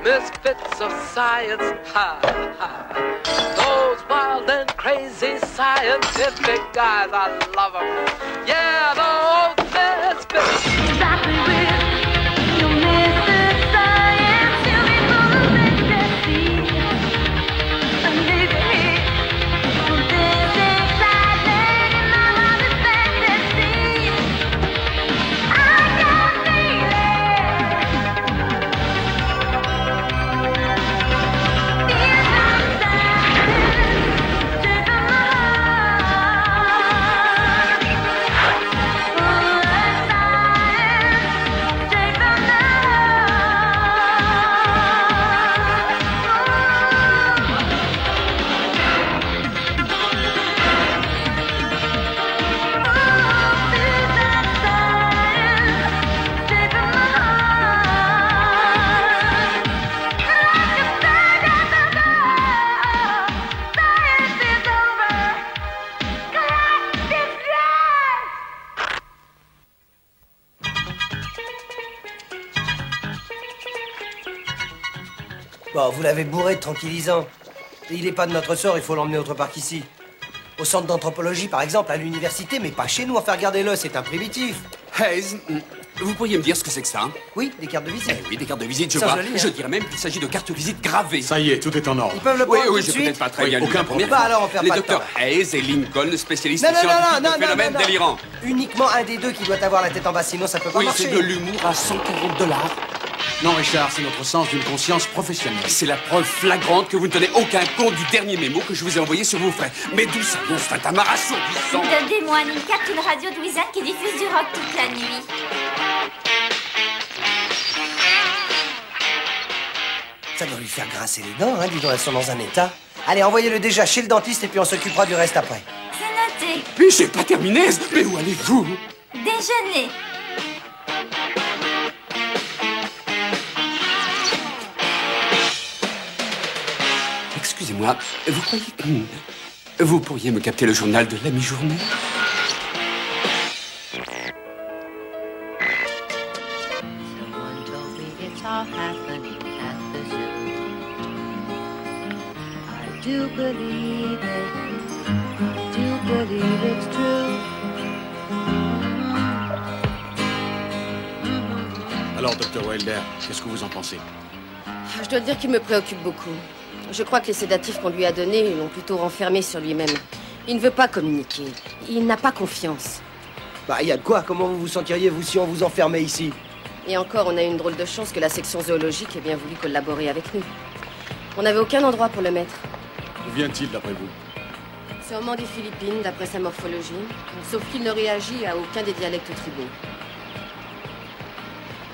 Misfits of science, ha, ha. Those wild and crazy scientific guys, I love them. Yeah, those misfits. Exactly with your Mr. Science, you'll be full of ecstasy. And maybe from this excitement in my mind is fantasy. I can feel it. Bon, vous l'avez bourré de tranquillisant. Il n'est pas de notre sort, il faut l'emmener autre part qu'ici. Au centre d'anthropologie, par exemple, à l'université, mais pas chez nous. Enfin, regardez-le, c'est un primitif. Hayes, vous pourriez me dire ce que c'est que ça, hein? Oui, des cartes de visite. Eh oui, des cartes de visite, je Ça, vois. joli, hein. Je dirais même qu'il s'agit de cartes de visite gravées. Ça y est, tout est en ordre. Ils peuvent le Oui, prendre oui, tout de j'ai peut-être suite. pas très bien lu. aucun la première problème. fois. Bah alors, on perd Les pas de docteurs temps. Hayes et Lincoln, spécialistes Non, non, scientifiques non, non, de phénomènes non, non. délirants. Uniquement un des deux qui doit avoir la tête en bas, sinon ça peut pas Oui, marcher. c'est de l'humour à $140. Non, Richard, c'est notre sens d'une conscience professionnelle. C'est la preuve flagrante que vous ne tenez aucun compte du dernier mémo que je vous ai envoyé sur vos frais. Mais d'où ça vient, c'est un amarre assourdissant. Donnez-moi une carte, une radio de Wizard qui diffuse du rock toute la nuit. Ça doit lui faire grincer les dents, hein, dis donc, elles sont dans un état. Allez, envoyez-le déjà chez le dentiste et puis on s'occupera du reste après. C'est noté. Mais j'ai pas terminé. Mais où allez-vous? Déjeuner. Excusez-moi, vous croyez que vous pourriez me capter le journal de la mi-journée? Someone told me it's all happening at the zoo. I do believe it. I do believe it's true. Alors, Dr. Wilder, qu'est-ce que vous en pensez? Je dois dire qu'il me préoccupe beaucoup. Je crois que les sédatifs qu'on lui a donnés l'ont plutôt renfermé sur lui-même. Il ne veut pas communiquer. Il n'a pas confiance. Bah, y a de quoi? Comment vous vous sentiriez, vous, si on vous enfermait ici? Et encore, on a eu une drôle de chance que la section zoologique ait bien voulu collaborer avec nous. On n'avait aucun endroit pour le mettre. D'où vient-il, d'après vous? Sûrement des Philippines, d'après sa morphologie. Sauf qu'il ne réagit à aucun des dialectes tribaux.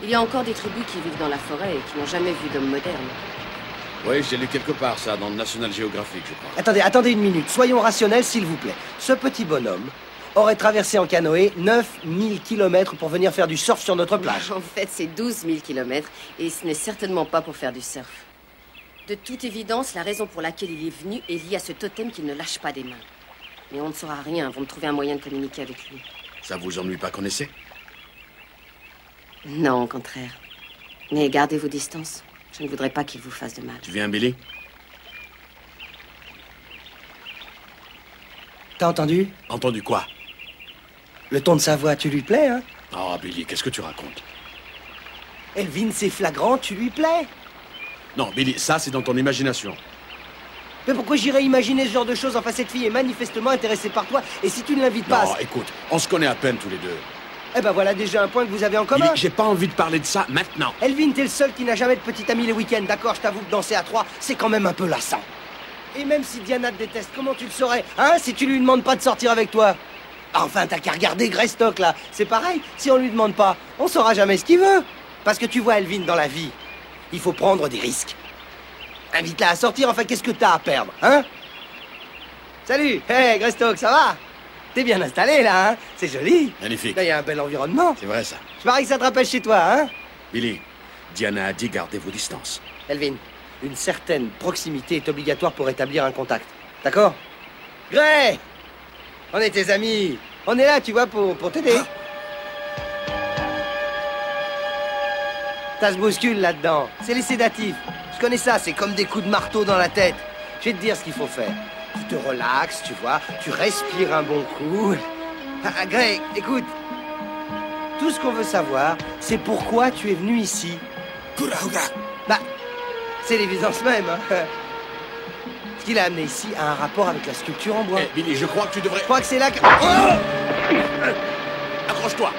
Il y a encore des tribus qui vivent dans la forêt et qui n'ont jamais vu d'homme moderne. Oui, j'ai lu quelque part ça, dans le National Geographic, je crois. Attendez une minute. Soyons rationnels, s'il vous plaît. Ce petit bonhomme aurait traversé en canoë 9000 km pour venir faire du surf sur notre plage. En fait, c'est 12 000 kilomètres et ce n'est certainement pas pour faire du surf. De toute évidence, la raison pour laquelle il est venu est liée à ce totem qu'il ne lâche pas des mains. Mais on ne saura rien avant de trouver un moyen de communiquer avec lui. Ça vous ennuie pas qu'on essaie? Non, au contraire. Mais gardez vos distances. Je ne voudrais pas qu'il vous fasse de mal. Tu viens, Billy? T'as entendu? Entendu quoi? Le ton de sa voix, tu lui plais, hein? Oh, Billy, qu'est-ce que tu racontes? Elvin, c'est flagrant, tu lui plais? Non, Billy, ça, c'est dans ton imagination. Mais pourquoi j'irais imaginer ce genre de choses? Enfin, cette fille est manifestement intéressée par toi, et si tu ne l'invites pas... Non, écoute, on se connaît à peine tous les deux. Eh ben voilà déjà un point que vous avez en commun. Billy, j'ai pas envie de parler de ça maintenant. Elvin, t'es le seul qui n'a jamais de petite amie les week-ends, d'accord? Je t'avoue que danser à trois, c'est quand même un peu lassant. Et même si Diana te déteste, comment tu le saurais, hein, si tu lui demandes pas de sortir avec toi? Enfin, t'as qu'à regarder Greystock, là. C'est pareil, si on lui demande pas, on saura jamais ce qu'il veut. Parce que tu vois, Elvin, dans la vie, il faut prendre des risques. Invite-la à sortir, enfin, qu'est-ce que t'as à perdre, hein? Salut! Hey, Greystock, ça va? T'es bien installé, là, hein? C'est joli. Magnifique. Là, il y a un bel environnement. C'est vrai, ça. Je parie que ça te rappelle chez toi, hein? Billy, Diana a dit gardez vos distances. Elvin, une certaine proximité est obligatoire pour établir un contact. D'accord? Grey! On est tes amis. On est là, tu vois, pour t'aider. Ça se bouscule là-dedans. C'est les sédatifs. Je connais ça, c'est comme des coups de marteau dans la tête. Je vais te dire ce qu'il faut faire. Tu te relaxes, tu vois, tu respires un bon coup. Ah, Grey, écoute. Tout ce qu'on veut savoir, c'est pourquoi tu es venu ici. Bah, c'est l'évidence même, hein. Ce qu'il a amené ici a un rapport avec la sculpture en bois. Eh, Billy, je crois que tu devrais... Je crois que c'est là que... Oh! Accroche-toi.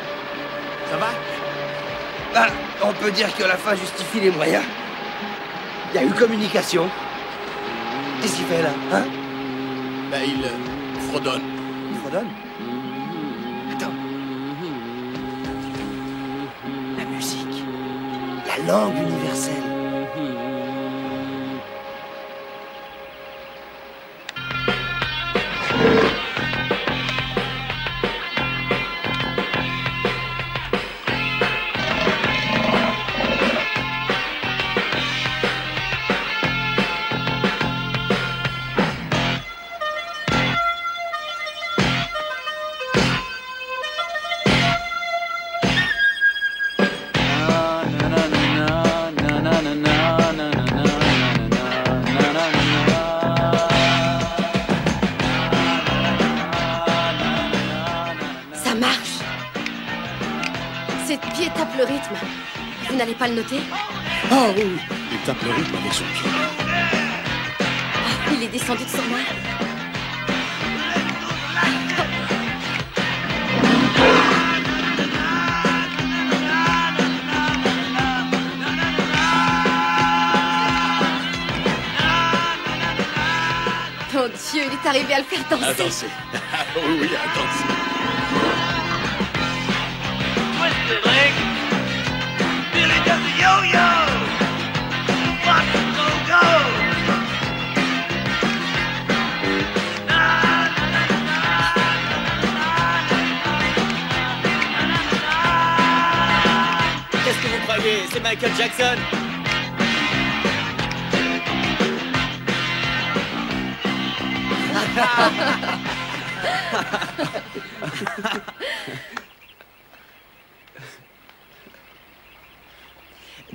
Ça va? Bah, on peut dire que la fin justifie les moyens. Il y a eu communication. Qu'est-ce qu'il fait là, hein? Ben, il fredonne. Il fredonne? Attends. La musique. La langue universelle. Ça marche. Cette pied tape le rythme. Vous n'allez pas le noter? Oh oui, oui. Il tape le rythme avec son pied. Il est descendu de son marque. Mon Dieu, il est arrivé à le faire danser. À danser. Oui, oui, à danser. Twisted leg. Billy does a yo-yo. Watch it go go. Qu'est-ce que vous croyez? C'est Michael Jackson.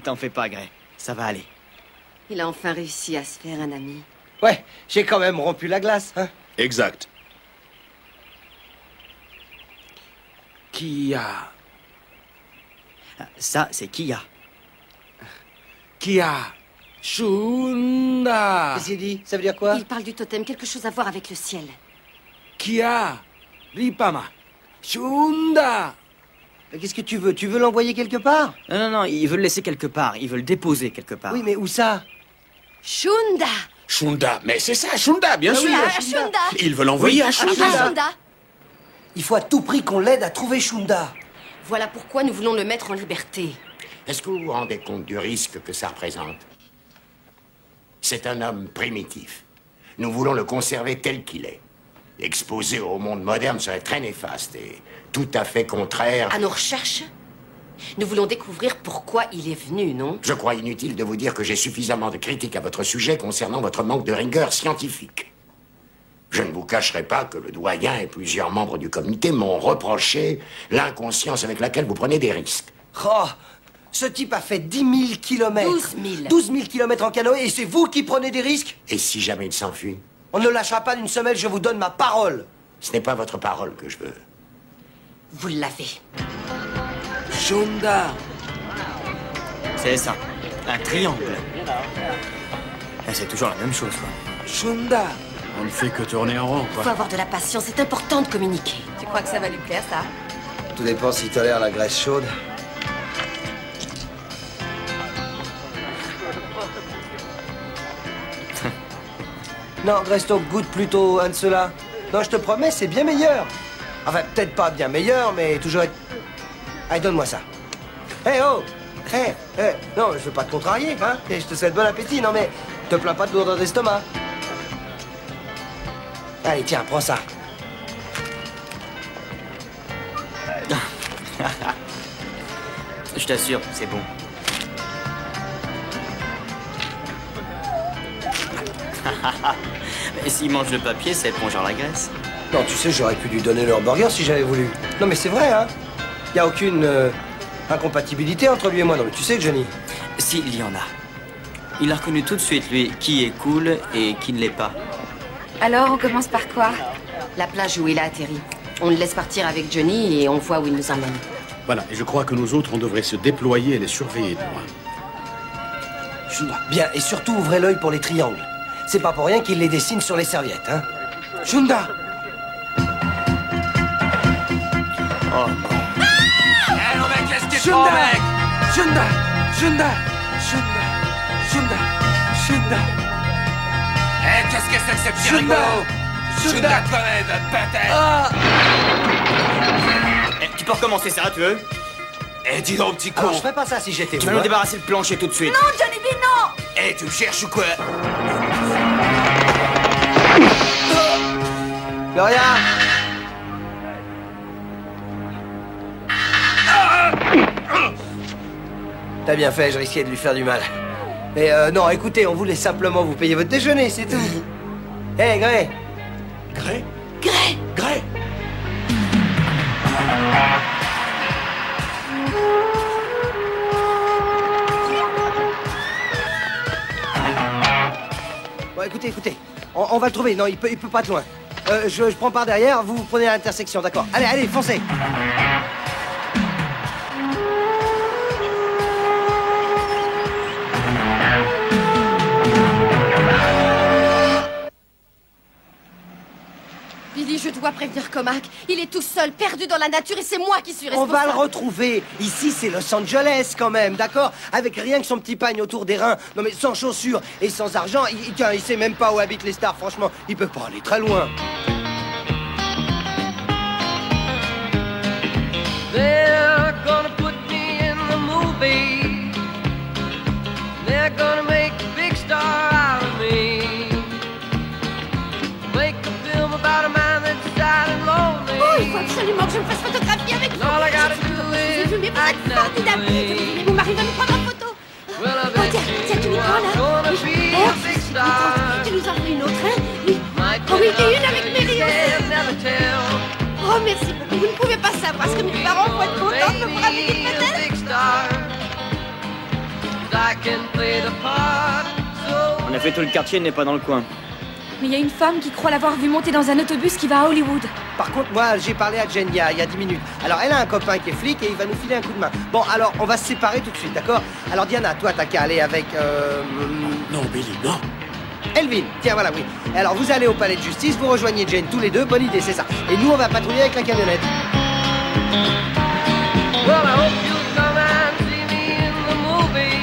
T'en fais pas, Grey. Ça va aller. Il a enfin réussi à se faire un ami. Ouais, j'ai quand même rompu la glace, hein? Exact. Kia. Ça, c'est Kia. Kia. Shunda. Qu'est-ce qu'il dit? Ça veut dire quoi? Il parle du totem, quelque chose à voir avec le ciel. Kia. Ripama. Shunda. Qu'est-ce que tu veux? Tu veux l'envoyer quelque part? Non, non, non, ils veulent le laisser quelque part. Ils veulent le déposer quelque part. Oui, mais où ça? Shunda! Shunda, mais c'est ça, Shunda, bien sûr. Oui, à Shunda! Il veut l'envoyer à À Shunda. Shunda! Il faut à tout prix qu'on l'aide à trouver Shunda. Voilà pourquoi nous voulons le mettre en liberté. Est-ce que vous vous rendez compte du risque que ça représente? C'est un homme primitif. Nous voulons le conserver tel qu'il est. Exposé au monde moderne serait très néfaste et tout à fait contraire... À nos recherches, nous voulons découvrir pourquoi il est venu, non? Je crois inutile de vous dire que j'ai suffisamment de critiques à votre sujet concernant votre manque de rigueur scientifique. Je ne vous cacherai pas que le doyen et plusieurs membres du comité m'ont reproché l'inconscience avec laquelle vous prenez des risques. Oh, ce type a fait 10 000 kilomètres. 12 000. 12 000 kilomètres en canoë et c'est vous qui prenez des risques? Et si jamais il s'enfuit? On ne le lâchera pas d'une semelle, je vous donne ma parole. Ce n'est pas votre parole que je veux. Vous l'avez. Shunda. C'est ça. Un triangle. Et c'est toujours la même chose, quoi. Shunda. On ne fait que tourner en rond, Il quoi. faut avoir de la patience, c'est important de communiquer. Tu crois que ça va lui plaire, ça? Tout dépend s'il tolère la graisse chaude. Non, Greystock, goûte plutôt un de ceux-là. Non, je te promets, c'est bien meilleur. Enfin, peut-être pas bien meilleur, mais toujours être... Allez, donne-moi ça. Hé, oh! Hé, non, je veux pas te contrarier, hein? Et je te souhaite bon appétit, non mais... Te plains pas de lourdeur d'estomac. Allez, tiens, prends ça. Je t'assure, c'est bon. Mais s'il mange le papier, ça épongera la graisse. Non, tu sais, j'aurais pu lui donner leur burger si j'avais voulu. Non, mais c'est vrai, hein. Y a aucune incompatibilité entre lui et moi. Non, mais tu sais, Johnny. Si, il y en a. Il a reconnu tout de suite, lui, qui est cool et qui ne l'est pas. Alors, on commence par quoi? La plage où il a atterri. On le laisse partir avec Johnny et on voit où il nous emmène. Voilà, et je crois que nous autres, on devrait se déployer et les surveiller de loin. Bien, et surtout, ouvrez l'œil pour les triangles. C'est pas pour rien qu'il les dessine sur les serviettes, hein. Shunda! Oh non. Eh non, mec, qu'est-ce qu'il faut, mec? Shunda! Shunda! Shunda! Shunda! Shunda! Eh, qu'est-ce que c'est que ce petit Shunda! rigolo? Shunda! Shunda, toi, peut-être. Ah! Eh, tu peux recommencer ça, tu veux? Eh, dis donc, petit con. Alors, je ferais pas ça si j'étais Tu vous, vas nous hein. débarrasser le plancher tout de suite. Non, Johnny B, non! Eh, tu me cherches ou quoi? Gloria! T'as bien fait, je risquais de lui faire du mal. Mais non, écoutez, on voulait simplement vous payer votre déjeuner, c'est tout. Hé, Gray! Gray? Gray! Gray? Bon, écoutez, on va le trouver. Non, il peut pas être loin. Je prends par derrière, vous prenez à l'intersection, d'accord. Allez, foncez. Billy, je dois prévenir Comac. Il est tout seul, perdu dans la nature, et c'est moi qui suis On responsable. va le retrouver. Ici, c'est Los Angeles, quand même, d'accord? Avec rien que son petit pagne autour des reins. Non, mais sans chaussures et sans argent, il sait même pas où habitent les stars, franchement. Il peut pas aller très loin. They're gonna put me in the movie. They're gonna make a big star out of me. Make a film about a man that's sad and lonely. Oh, il faut absolument que je me fasse photographier avec vous. All I gotta do J'ai is vu, mais vous act êtes formidable. naturally. Mon mari va nous prendre en photo. Well, I Oh, bet tiens, you tu micro I'm là. gonna Oui. be Oh, a je big suis star. contente. Tu nous en feras une autre, hein? Oui. Might Oh oui, get et une avec up, Mary you aussi. can never tell. Oh, merci beaucoup. Vous ne pouvez pas savoir ce que mes parents vont être contents de me voir avec une Maybe a vedette. big star. 'Cause I can play the part so En effet, tout le quartier n'est pas dans le coin. Mais il y a une femme qui croit l'avoir vu monter dans un autobus qui va à Hollywood. Par contre, moi, j'ai parlé à Jen il y a 10 minutes. Alors, elle a un copain qui est flic et il va nous filer un coup de main. Bon, alors, on va se séparer tout de suite, d'accord? Alors, Diana, toi, t'as qu'à aller avec... Non, Billy, non. Elvin, tiens, voilà, oui. Alors, vous allez au palais de justice, vous rejoignez Jane tous les deux, bonne idée, c'est ça. Et nous, on va patrouiller avec la camionnette. well, I hope you'll come and see me in the movie.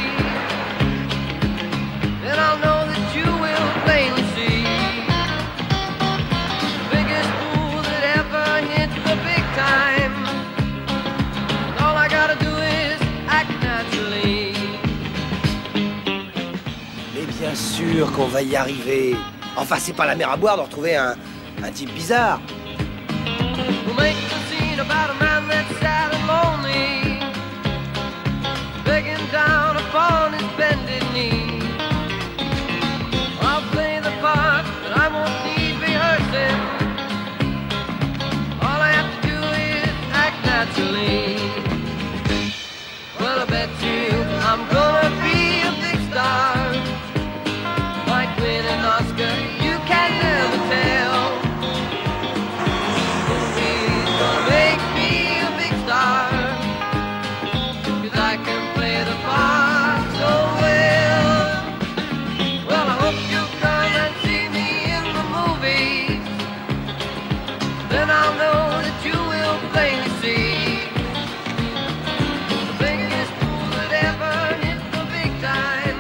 Then I'll know that you will plainly see the biggest fool that ever hit the big time. And all I gotta do is act naturally. Mais bien sûr qu'on va y arriver. Enfin, c'est pas la mer à boire de retrouver un type bizarre. We'll make a scene about a man that's sad and lonely, begging down upon his bended knee. I'll play the part, but I won't need rehearsing. All I have to do is act naturally. Well, I bet you I'm gonna be a big star. Might win an Oscar, you can never tell. Make me a big star, 'cause I can play the part so well. Well, I hope you'll come and see me in the movies. Then I'll know that you will plainly see the biggest fool that ever hit the big time.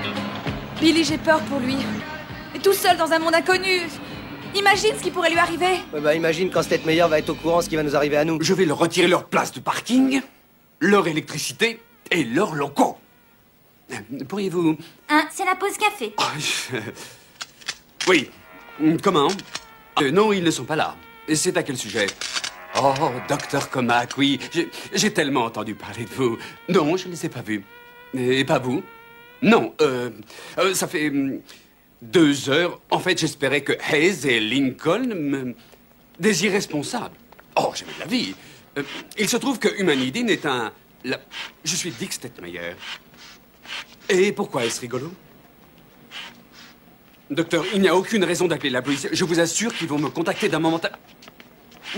Billy, j'ai peur pour lui. Et tout seul dans un monde inconnu. Imagine ce qui pourrait lui arriver. Ouais, bah imagine quand cette meilleure va être au courant ce qui va nous arriver à nous. Je vais leur retirer leur place de parking, leur électricité et leurs locaux. Pourriez-vous... C'est la pause café. Oui. Comment? Non, ils ne sont pas là. C'est à quel sujet? Oh, docteur Comac, oui. J'ai tellement entendu parler de vous. Non, je ne les ai pas vus. Et pas vous? Non, ça fait 2 heures. En fait, j'espérais que Hayes et Lincoln des irresponsables. Oh, jamais de la vie. Il se trouve que Humanidine est un... Je suis Dick Stetmeyer. Et pourquoi est-ce rigolo? Docteur, il n'y a aucune raison d'appeler la police. Je vous assure qu'ils vont me contacter d'un moment à...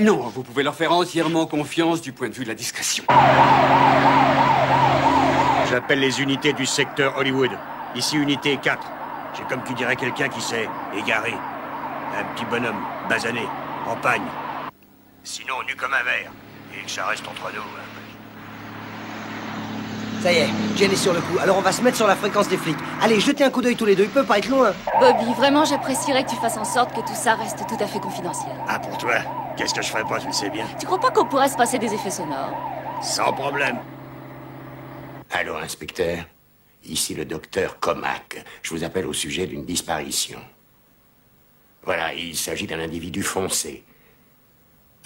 Non, vous pouvez leur faire entièrement confiance du point de vue de la discrétion. J'appelle les unités du secteur Hollywood. Ici, unité 4. J'ai comme qui dirait quelqu'un qui s'est égaré. Un petit bonhomme, basané, en pagne. Sinon, nu comme un verre. Et que ça reste entre nous. Ça y est, Jen est sur le coup. Alors on va se mettre sur la fréquence des flics. Allez, jetez un coup d'œil tous les deux, ils peuvent pas être loin. Bobby, vraiment, j'apprécierais que tu fasses en sorte que tout ça reste tout à fait confidentiel. Ah, pour toi? Qu'est-ce que je ferais pas, tu le sais bien. Tu crois pas qu'on pourrait se passer des effets sonores? Sans problème. Allô, inspecteur? Ici le docteur Comac. Je vous appelle au sujet d'une disparition. Voilà, il s'agit d'un individu foncé.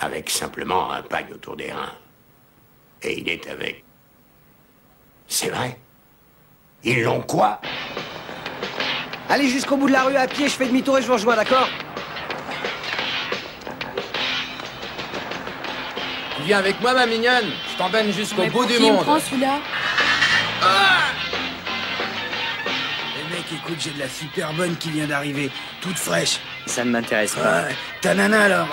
Avec simplement un pagne autour des reins. Et il est avec... C'est vrai? Ils l'ont quoi? Allez jusqu'au bout de la rue à pied, je fais demi-tour et je vous rejoins, d'accord? Tu viens avec moi, ma mignonne? Je t'emmène jusqu'au bout du monde. Prends celui-là. Les mecs, écoute, j'ai de la super bonne qui vient d'arriver, toute fraîche. Ça ne m'intéresse pas. Ouais, ta nana alors,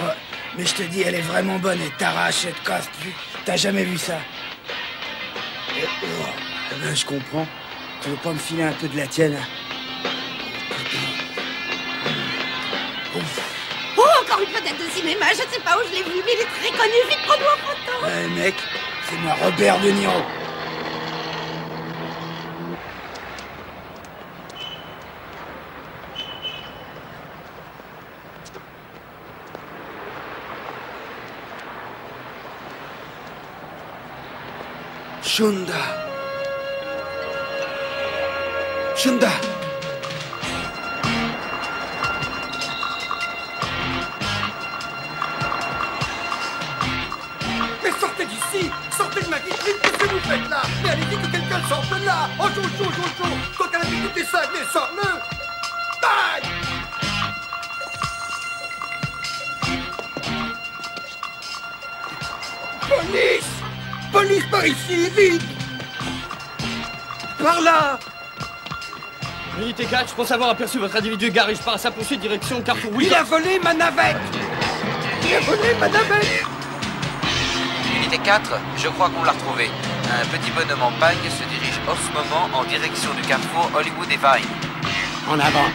mais je te dis, elle est vraiment bonne, elle t'arrache, elle te casse, t'as jamais vu ça. Eh ben, je comprends. Tu veux pas me filer un peu de la tienne? Oh, encore une vedette de cinéma, je sais pas où je l'ai vu, mais il est très connu, vite prends-nous en photo. Ouais, mec, c'est moi, Robert De Niro. Shonda. Shonda. Mais sortez d'ici! Sortez de ma vitrine! Qu'est-ce que vous faites là? Mais allez-y que quelqu'un sorte de là! Oh, chaud! Toi qu'à la vitrine des cinglés, sors-le! Bye! Police! Police par ici, vite! Par là! Unité 4, je pense avoir aperçu votre individu garé par sa poursuite direction Carrefour Williams. Il a volé ma navette! Il a volé ma navette! Unité 4, je crois qu'on l'a retrouvé. Un petit bonhomme en pagne se dirige en ce moment en direction du carrefour Hollywood et Vine. En avant!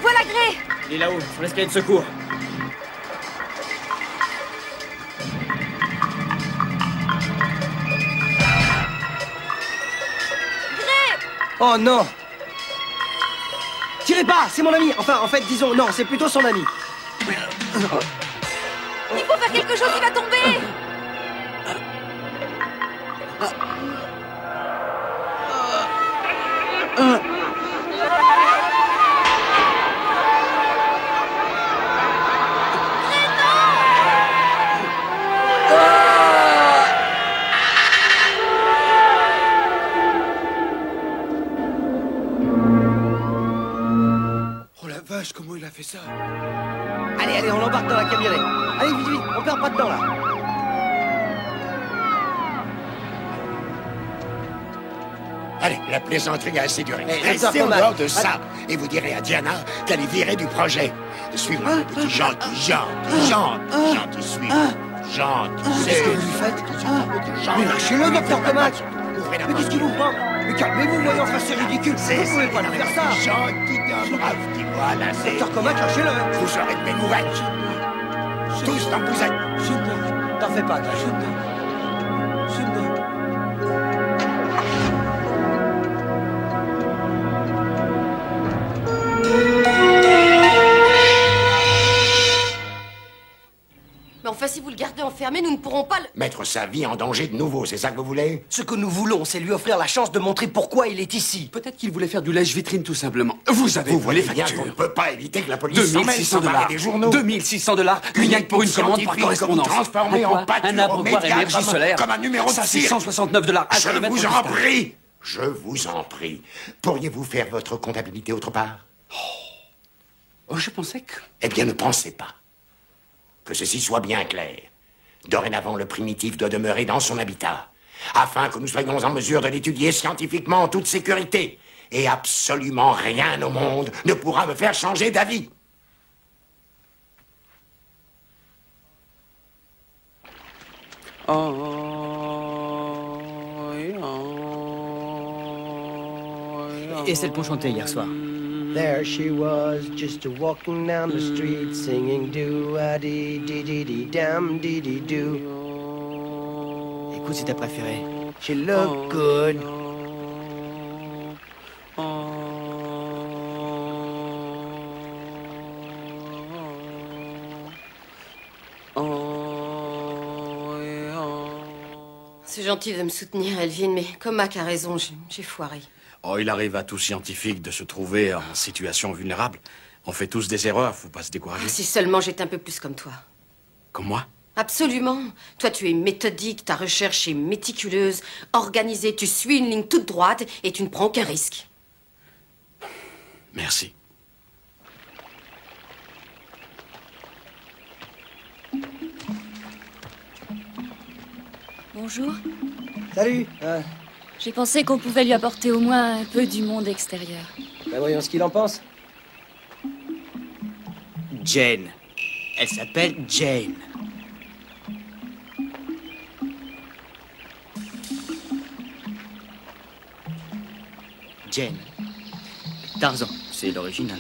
Voilà Gray. Il est là-haut, sur l'escalier de secours. Oh non! Tirez pas, c'est mon ami. Enfin, en fait, disons, non, c'est plutôt son ami. Il faut faire quelque chose, il va tomber. Oh la vache, comment il a fait ça? Allez, on l'embarque dans la camionnette. Allez, vite, on perd pas de temps là. Allez, la plaisanterie a assez duré. Hey, Restez docteur en dehors Comac. de ça et vous direz à Diana qu'elle est virée du projet. Suivez-moi, petit gentil, suivez. Qu'est-ce que vous lui faites? Mais lâchez-le, docteur Comac. Mais qu'est-ce qui vous prend? Mais calmez-vous, voyons, ça c'est ridicule. Vous pouvez pas lui faire ça. Docteur Comac, lâchez-le. Vous serez de mes nouvelles. Tous dans vous êtes. T'en fais pas, Greg. Mais enfin, si vous le gardez enfermé, nous ne pourrons pas le... Mettre sa vie en danger de nouveau, c'est ça que vous voulez? Ce que nous voulons, c'est lui offrir la chance de montrer pourquoi il est ici. Peut-être qu'il voulait faire du lèche-vitrine tout simplement. Vous avez Vous vu voyez les bien factures. qu'on ne peut pas éviter que la police s'en mêle sans $2600. parler des journaux. $2600, rien que pour une commande par Scientifique correspondance. que vous transformez en pâture un abreuvoir aux médias énergie comme- solaire. comme un numéro de Ça, c'est cirque. $169 à Je kilomètre vous de en distance. prie. Je vous en prie. Pourriez-vous faire votre comptabilité autre part? Oh, je pensais que... Eh bien, ne pensez pas. Que ceci soit bien clair. Dorénavant, le primitif doit demeurer dans son habitat, afin que nous soyons en mesure de l'étudier scientifiquement en toute sécurité. Et absolument rien au monde ne pourra me faire changer d'avis. Et c'est le pont chanté hier soir. There she was, just walking down the street, singing do-a-dee-dee-dee-dee-dam-dee-dee-doo. Écoute si t'as préféré. She looked good. C'est gentil de me soutenir, Elvin, mais Comac a raison, j'ai foiré. Oh, il arrive à tout scientifique de se trouver en situation vulnérable. On fait tous des erreurs, faut pas se décourager. Ah, si seulement j'étais un peu plus comme toi. Comme moi? Absolument. Toi, tu es méthodique, ta recherche est méticuleuse, organisée, tu suis une ligne toute droite et tu ne prends aucun risque. Merci. Bonjour. Salut. J'ai pensé qu'on pouvait lui apporter au moins un peu du monde extérieur. Ben voyons ce qu'il en pense. Jane. Elle s'appelle Jane. Jane. Tarzan, c'est l'original.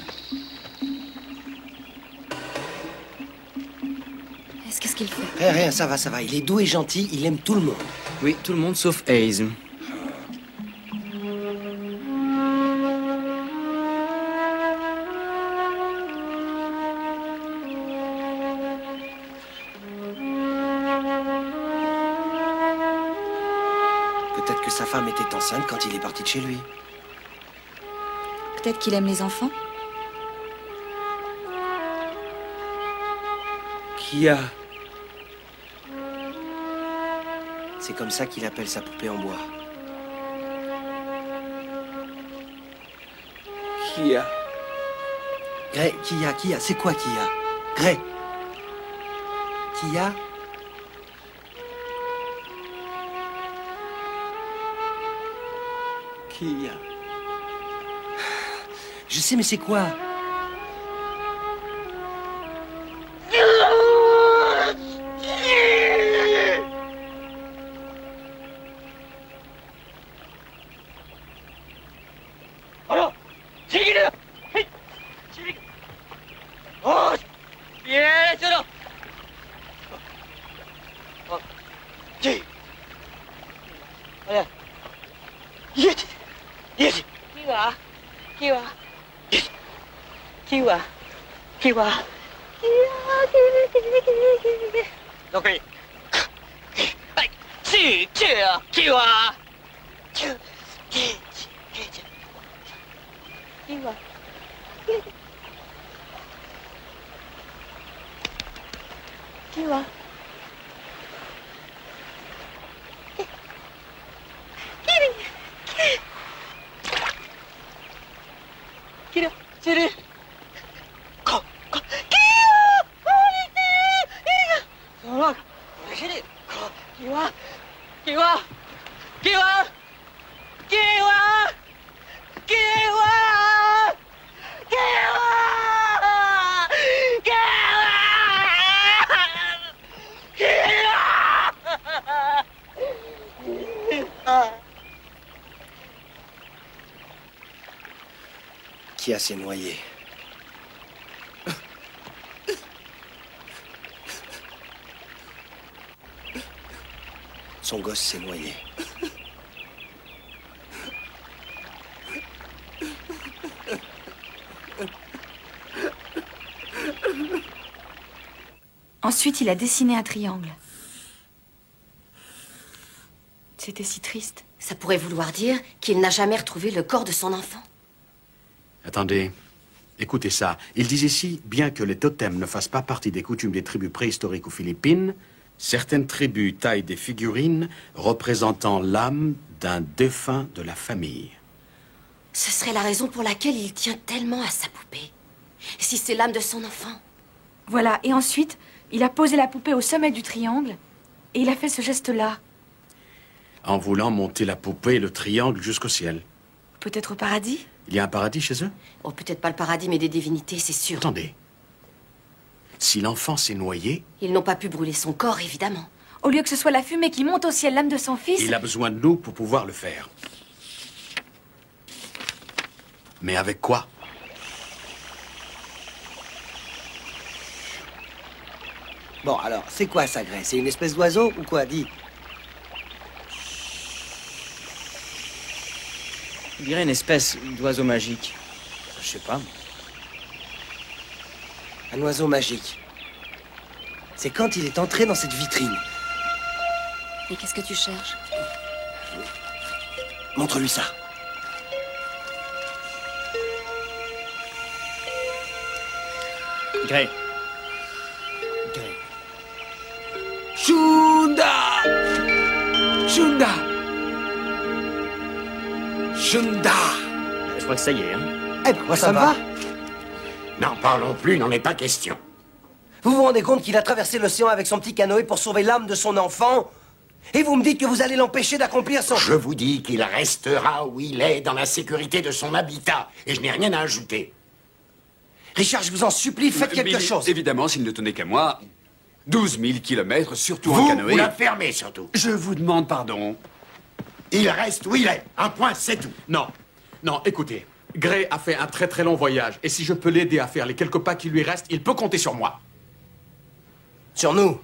Qu'est-ce qu'il fait? Rien, ça va. Il est doux et gentil, il aime tout le monde. Oui, tout le monde sauf Hayes. Peut-être que sa femme était enceinte quand il est parti de chez lui. Peut-être qu'il aime les enfants. Kia. C'est comme ça qu'il appelle sa poupée en bois. Kia. Grey, Kia, c'est quoi Kia? Grey. Kia. Kia. Je sais, mais c'est quoi? Kia s'est noyé. Son gosse s'est noyé. Ensuite, il a dessiné un triangle. C'était si triste. Ça pourrait vouloir dire qu'il n'a jamais retrouvé le corps de son enfant. Attendez, écoutez ça. Il dit ici, bien que les totems ne fassent pas partie des coutumes des tribus préhistoriques aux Philippines, certaines tribus taillent des figurines représentant l'âme d'un défunt de la famille. Ce serait la raison pour laquelle il tient tellement à sa poupée. Si c'est l'âme de son enfant. Voilà, et ensuite, il a posé la poupée au sommet du triangle et il a fait ce geste-là. En voulant monter la poupée et le triangle jusqu'au ciel. Peut-être au paradis? Il y a un paradis chez eux? Oh, peut-être pas le paradis, mais des divinités, c'est sûr. Attendez. Si l'enfant s'est noyé... Ils n'ont pas pu brûler son corps, évidemment. Au lieu que ce soit la fumée qui monte au ciel l'âme de son fils... Il a besoin de nous pour pouvoir le faire. Mais avec quoi? Bon, alors, c'est quoi ça, Gray? C'est une espèce d'oiseau ou quoi? Dis. On dirait une espèce d'oiseau magique. Je sais pas. Un oiseau magique. C'est quand il est entré dans cette vitrine. Et qu'est-ce que tu cherches? Montre-lui ça. Gray. Shunda! Shunda! Shunda! Je crois que ça y est, hein. Eh ben, moi, ça me va. N'en parlons plus, n'en est pas question. Vous vous rendez compte qu'il a traversé l'océan avec son petit canoë pour sauver l'âme de son enfant? Et vous me dites que vous allez l'empêcher d'accomplir son... Je vous dis qu'il restera où il est, dans la sécurité de son habitat. Et je n'ai rien à ajouter. Richard, je vous en supplie, faites quelque chose. Évidemment, s'il ne tenait qu'à moi... 12 000 kilomètres, surtout vous, en canoë. Vous la fermez, surtout. Je vous demande pardon. Il reste où il est. Un point, c'est tout. Non. Non, écoutez. Gray a fait un très très long voyage. Et si je peux l'aider à faire les quelques pas qui lui restent, il peut compter sur moi. Sur nous?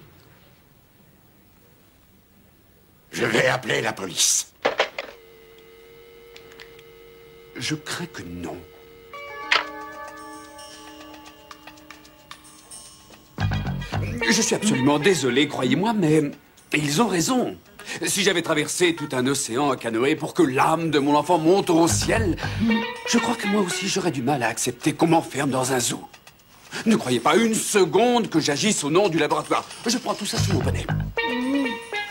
Je vais appeler la police. Je crains que non. Je suis absolument désolé, croyez-moi, mais ils ont raison. Si j'avais traversé tout un océan en canoë pour que l'âme de mon enfant monte au ciel, je crois que moi aussi j'aurais du mal à accepter qu'on m'enferme dans un zoo. Ne croyez pas une seconde que j'agisse au nom du laboratoire. Je prends tout ça sous mon bonnet.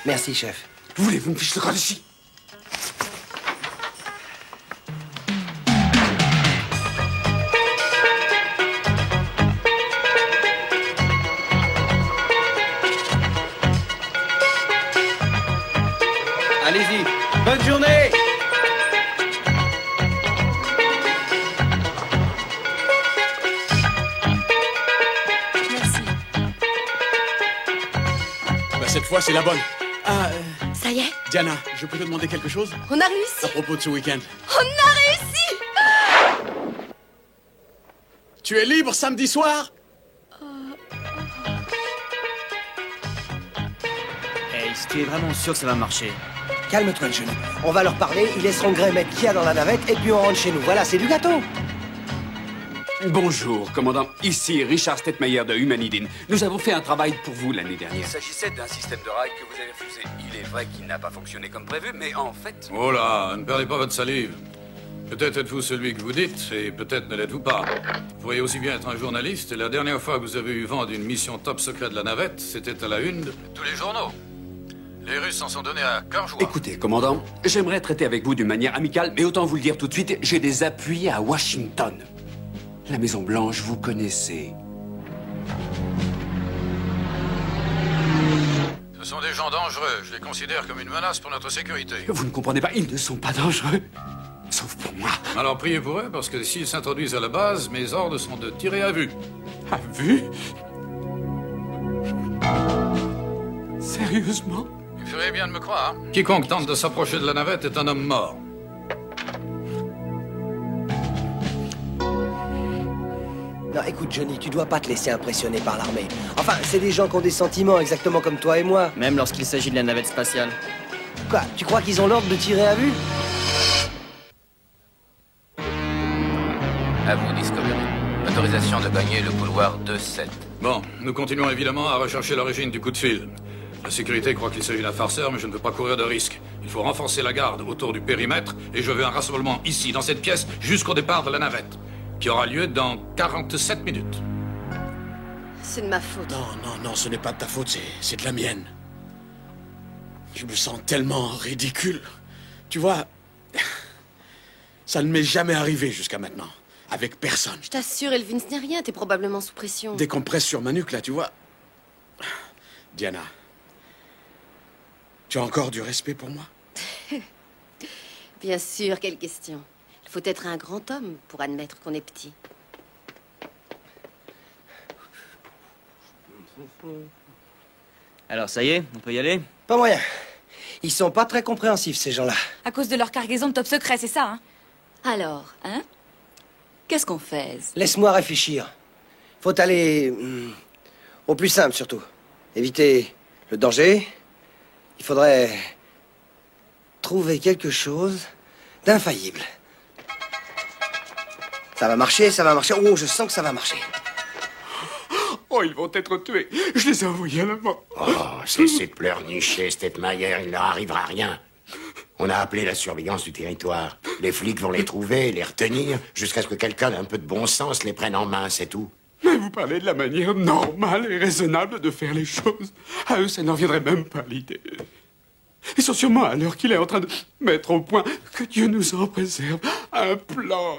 Merci, chef. Voulez-vous me ficher le corps ici? Allez-y. Bonne journée. Merci. Bah, cette fois, c'est la bonne. Ah, Ça y est, Diana, je peux te demander quelque chose? on a réussi. À propos de ce week-end. On a réussi. Tu es libre samedi soir? Hey, si tu es vraiment sûr que ça va marcher? Calme-toi, le jeune. On va leur parler, ils laisseront Gray mettre Kia dans la navette et puis on rentre chez nous. Voilà, c'est du gâteau. Bonjour, commandant. Ici Richard Stetmeyer de Humanidine. Nous avons fait un travail pour vous l'année dernière. Il s'agissait d'un système de rail que vous avez refusé. Il est vrai qu'il n'a pas fonctionné comme prévu, mais en fait... Oh là, ne perdez pas votre salive. Peut-être êtes-vous celui que vous dites, et peut-être ne l'êtes-vous pas. Vous pourriez aussi bien être un journaliste, et la dernière fois que vous avez eu vent d'une mission top secret de la navette, c'était à la une de tous les journaux. Les Russes s'en sont donnés à cœur joie. Écoutez, commandant, j'aimerais traiter avec vous d'une manière amicale, mais autant vous le dire tout de suite, j'ai des appuis à Washington. La Maison-Blanche, vous connaissez. Ce sont des gens dangereux. Je les considère comme une menace pour notre sécurité. Vous ne comprenez pas, ils ne sont pas dangereux. Sauf pour moi. Alors priez pour eux, parce que s'ils s'introduisent à la base, mes ordres sont de tirer à vue. À vue? Sérieusement? Vous feriez bien de me croire. Quiconque tente de s'approcher de la navette est un homme mort. écoute, Johnny, tu dois pas te laisser impressionner par l'armée. Enfin, c'est des gens qui ont des sentiments, exactement comme toi et moi. Même lorsqu'il s'agit de la navette spatiale. Quoi, tu crois qu'ils ont l'ordre de tirer à vue? À vous, Discovery. Autorisation de gagner le couloir 2-7. Bon, nous continuons évidemment à rechercher l'origine du coup de fil. La sécurité croit qu'il s'agit d'un farceur, mais je ne veux pas courir de risque. Il faut renforcer la garde autour du périmètre, et je veux un rassemblement ici, dans cette pièce, jusqu'au départ de la navette, qui aura lieu dans 47 minutes. C'est de ma faute. Non, ce n'est pas de ta faute, c'est de la mienne. Je me sens tellement ridicule. Tu vois, ça ne m'est jamais arrivé jusqu'à maintenant. Avec personne. Je t'assure, Elvin, ce n'est rien. T'es probablement sous pression. Dès qu'on presse sur ma nuque, là, tu vois. Diana, tu as encore du respect pour moi? Bien sûr, quelle question. Il faut être un grand homme pour admettre qu'on est petit. Alors, ça y est, on peut y aller? Pas moyen. Ils sont pas très compréhensifs, ces gens-là. À cause de leur cargaison de top secret, c'est ça, hein? Alors, hein? Qu'est-ce qu'on fait? Laisse-moi réfléchir. Faut aller... au plus simple, surtout. Éviter le danger. Il faudrait... trouver quelque chose d'infaillible. Ça va marcher, ça va marcher. Oh, je sens que ça va marcher. Oh, ils vont être tués. Je les ai envoyés à la mort. Oh, cessez de pleurnicher, Stetmayer, il ne leur arrivera rien. On a appelé la surveillance du territoire. Les flics vont les trouver, les retenir, jusqu'à ce que quelqu'un d'un peu de bon sens les prenne en main, c'est tout. Mais vous parlez de la manière normale et raisonnable de faire les choses. À eux, ça n'en viendrait même pas l'idée. Ils sont sûrement à l'heure qu'il est en train de mettre au point, que Dieu nous en préserve, un plan.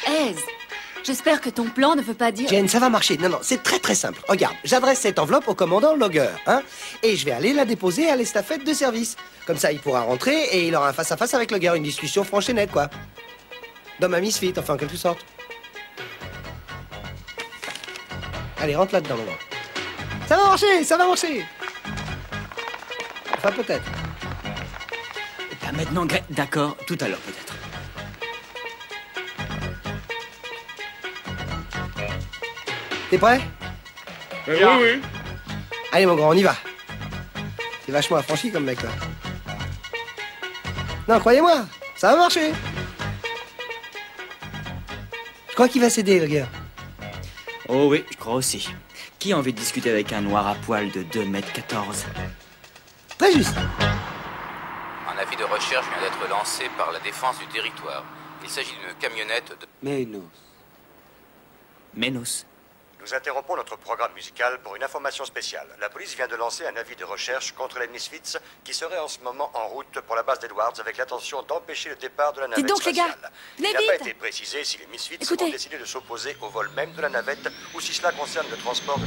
Aise, j'espère que ton plan ne veut pas dire... Jane, ça va marcher. Non, c'est très très simple. Regarde, j'adresse cette enveloppe au commandant Logger, hein, et je vais aller la déposer à l'estafette de service. Comme ça, il pourra rentrer et il aura un face-à-face avec Logger, une discussion franche et nette, quoi. D'homme à misfit, enfin, en quelque sorte. Allez, rentre là-dedans, maintenant. Ça va marcher, ça va marcher. Enfin, peut-être. Pas maintenant, Greg. D'accord, tout à l'heure, peut-être. T'es prêt? Oui. Allez, mon grand, on y va. T'es vachement affranchi comme mec, là. Non, croyez-moi, ça va marcher. Je crois qu'il va céder, le gars. Oh oui, je crois aussi. Qui a envie de discuter avec un noir à poil de 2,14 m? Très juste. Un avis de recherche vient d'être lancé par la défense du territoire. Il s'agit d'une camionnette de... Ménos. Nous interrompons notre programme musical pour une information spéciale. La police vient de lancer un avis de recherche contre les Misfits qui seraient en ce moment en route pour la base d'Edwards avec l'intention d'empêcher le départ de la navette donc, les spatiale. gars, Il n'a venez pas vite. été précisé si les Misfits Écoutez. ont décidé de s'opposer au vol même de la navette ou si cela concerne le transport de...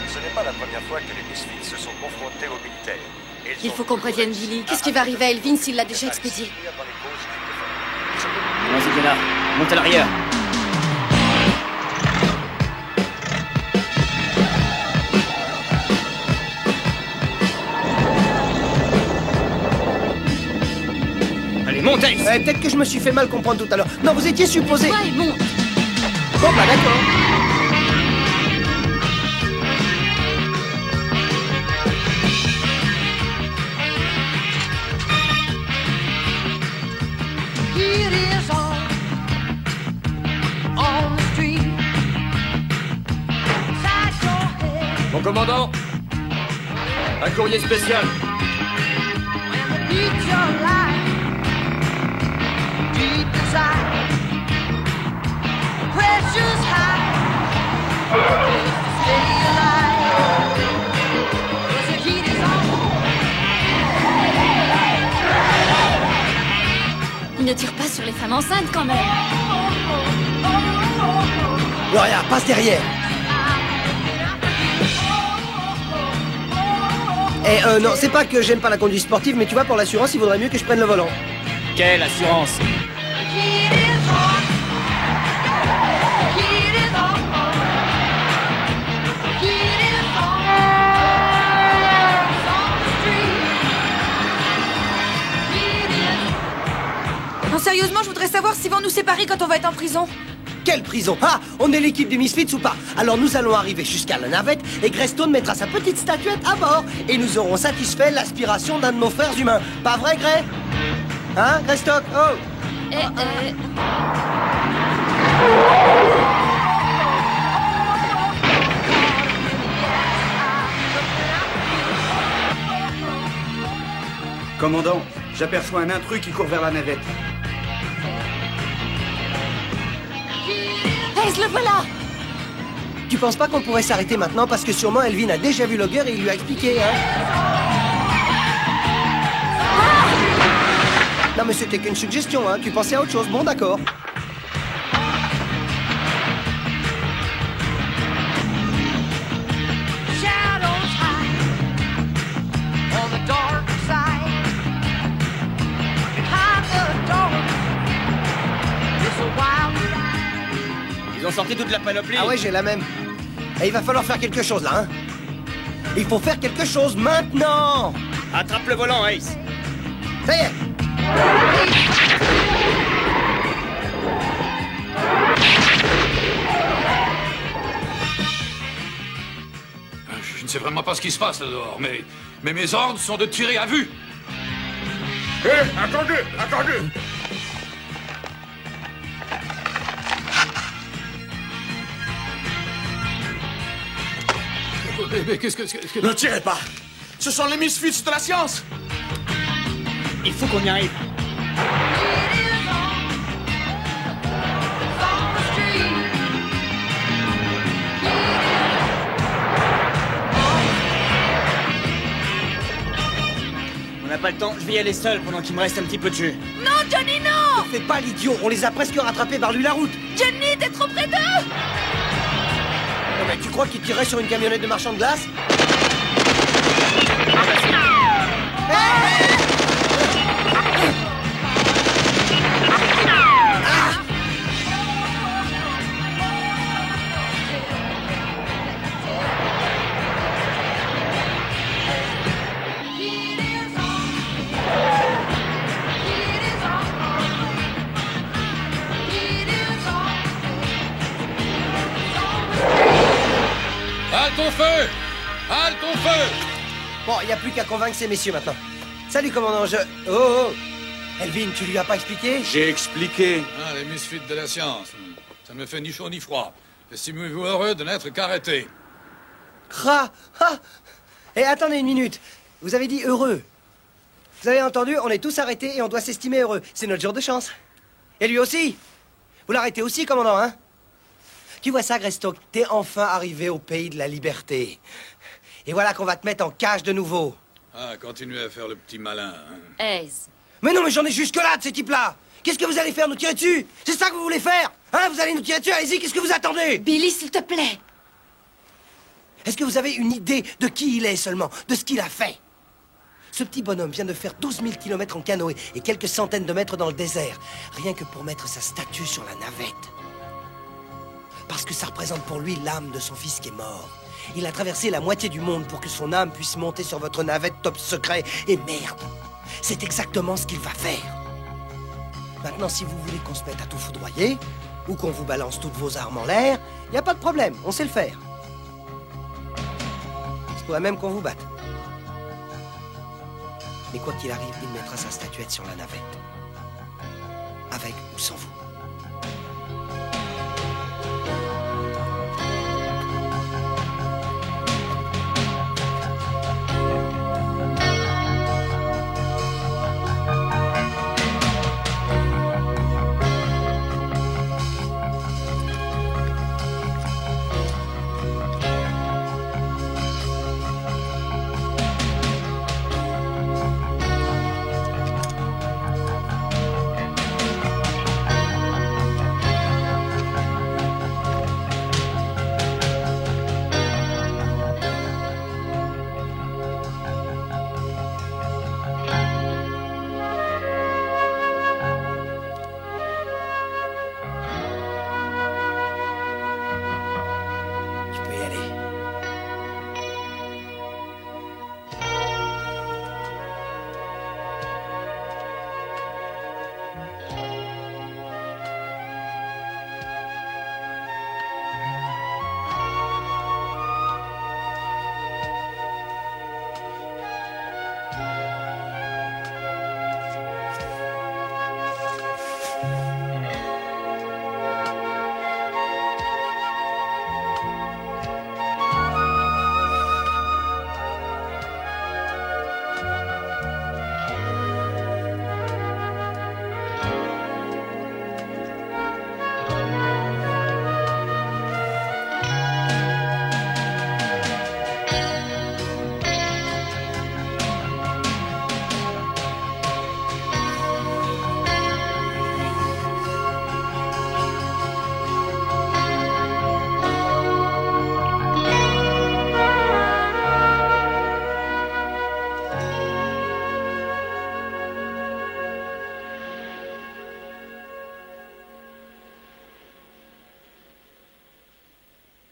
Ce n'est pas la première fois que les Misfits se sont confrontés aux militaires. Et ils Il ont faut qu'on prévienne Billy. Qu'est-ce qui va arriver à Elvin s'il l'a déjà expédié? Vas-y, Diana, monte à l'arrière. Allez, montez! Peut-être que je me suis fait mal comprendre tout à l'heure. Non, vous étiez supposé... Ouais, monte. Bon, bah d'accord. It is on the street. Inside your head. Mon commandant, un courrier spécial. Beat your life deep inside. Pressure's high. Just to stay alive. 'Cause the heat is on. Il ne tire pas sur les femmes enceintes quand même. Gloria, passe derrière. Non, c'est pas que j'aime pas la conduite sportive, mais tu vois, pour l'assurance, il vaudrait mieux que je prenne le volant. Quelle assurance? sérieusement, je voudrais savoir s'ils vont nous séparer quand on va être en prison. Quelle prison? Ah, on est l'équipe des Misfits ou pas? Alors nous allons arriver jusqu'à la navette et Greystone mettra sa petite statuette à bord. Et nous aurons satisfait l'aspiration d'un de nos frères humains. Pas vrai, Grey? Hein, Greystock? Oh! Commandant, j'aperçois un intrus qui court vers la navette. Ace, le voilà! Tu penses pas qu'on pourrait s'arrêter maintenant parce que sûrement Elvin a déjà vu Logger et il lui a expliqué, hein? Non mais c'était qu'une suggestion, hein? Tu pensais à autre chose, bon d'accord. Ils ont sorti toute la panoplie. Ah ouais, j'ai la même. Et il va falloir faire quelque chose, là, hein? Il faut faire quelque chose maintenant! Attrape le volant, Ace. Ça y est! Je ne sais vraiment pas ce qui se passe là dehors, mais mes ordres sont de tirer à vue. Hé, attendez, attendez! Mais qu'est-ce que... Ne tirez pas! Ce sont les Misfits de la science! Il faut qu'on y arrive. On n'a pas le temps, je vais y aller seul pendant qu'il me reste un petit peu de jus. Non, Johnny, non! Ne fais pas l'idiot, on les a presque rattrapés par lui la route! Johnny, t'es trop près d'eux! Non mais tu crois qu'il tirait sur une camionnette de marchand de glace? Halte au feu! Halte au feu! Bon, il n'y a plus qu'à convaincre ces messieurs maintenant. Salut, commandant, Oh! Elvin, tu lui as pas expliqué? J'ai expliqué. Ah, les Misfits de la science. Ça ne me fait ni chaud ni froid. Estimez-vous heureux de n'être qu'arrêté? Et attendez une minute. Vous avez dit heureux. Vous avez entendu? On est tous arrêtés et on doit s'estimer heureux. C'est notre jour de chance. Et lui aussi. Vous l'arrêtez aussi, commandant, hein? Tu vois ça, Greystock? T'es enfin arrivé au pays de la liberté. Et voilà qu'on va te mettre en cage de nouveau. Ah, continuez à faire le petit malin. Hein. Ace. Mais non, mais j'en ai jusque-là de ces types-là. Qu'est-ce que vous allez faire, nous tirer dessus? C'est ça que vous voulez faire? Hein? Vous allez nous tirer dessus? Allez-y, qu'est-ce que vous attendez? Billy, s'il te plaît. Est-ce que vous avez une idée de qui il est seulement? De ce qu'il a fait? Ce petit bonhomme vient de faire 12 000 kilomètres en canoë et quelques centaines de mètres dans le désert. Rien que pour mettre sa statue sur la navette. Parce que ça représente pour lui l'âme de son fils qui est mort. Il a traversé la moitié du monde pour que son âme puisse monter sur votre navette top secret. Et merde, c'est exactement ce qu'il va faire. Maintenant, si vous voulez qu'on se mette à tout foudroyer, ou qu'on vous balance toutes vos armes en l'air, y a pas de problème, on sait le faire. Il pourrait même qu'on vous batte. Mais quoi qu'il arrive, il mettra sa statuette sur la navette. Avec ou sans vous.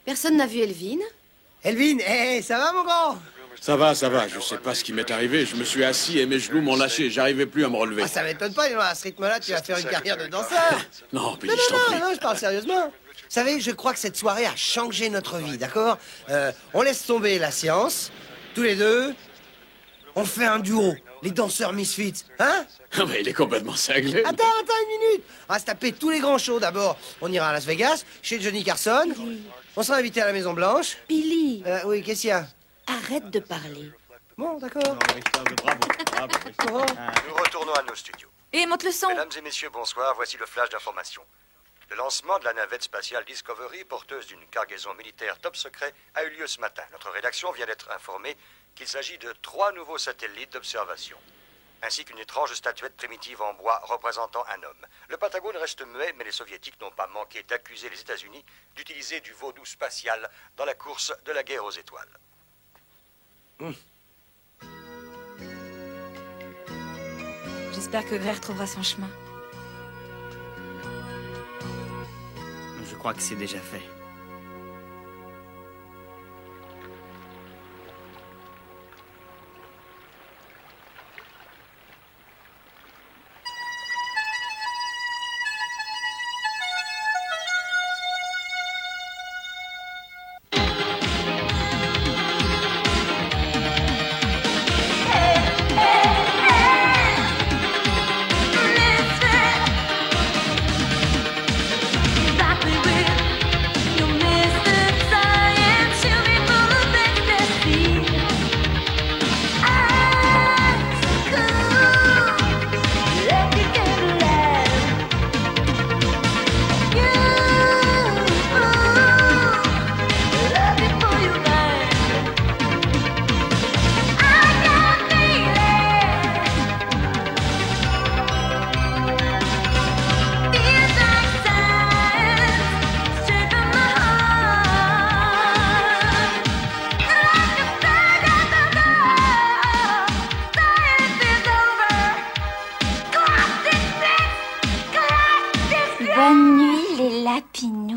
Personne n'a vu Elvin? Elvin, ça va mon grand? Ça va, ça va. Je sais pas ce qui m'est arrivé. Je me suis assis et mes genoux m'ont lâché. J'arrivais plus à me relever. Ah, ça m'étonne pas, à ce rythme-là, tu vas faire une carrière de danseur. Non, Billy, je t'en prie. Non, je parle sérieusement. Vous savez, je crois que cette soirée a changé notre vie, d'accord? On laisse tomber la science, tous les deux. On fait un duo, les danseurs Misfits, hein? Ah, mais il est complètement cinglé. Attends une minute. On va se taper tous les grands shows d'abord. On ira à Las Vegas, chez Johnny Carson. On sera invité à la Maison Blanche. Billy. Oui, qu'est-ce qu'il y a? Arrête de parler. Bon, d'accord. Nous retournons à nos studios. Et monte le son. Mesdames et messieurs, bonsoir. Voici le flash d'information. Le lancement de la navette spatiale Discovery, porteuse d'une cargaison militaire top secret, a eu lieu ce matin. Notre rédaction vient d'être informée qu'il s'agit de 3 nouveaux satellites d'observation, ainsi qu'une étrange statuette primitive en bois représentant un homme. Le Pentagone reste muet, mais les Soviétiques n'ont pas manqué d'accuser les États-Unis d'utiliser du vaudou spatial dans la course de la guerre aux étoiles. J'espère que Gray retrouvera son chemin. Je crois que c'est déjà fait. Bonne nuit, les lapines.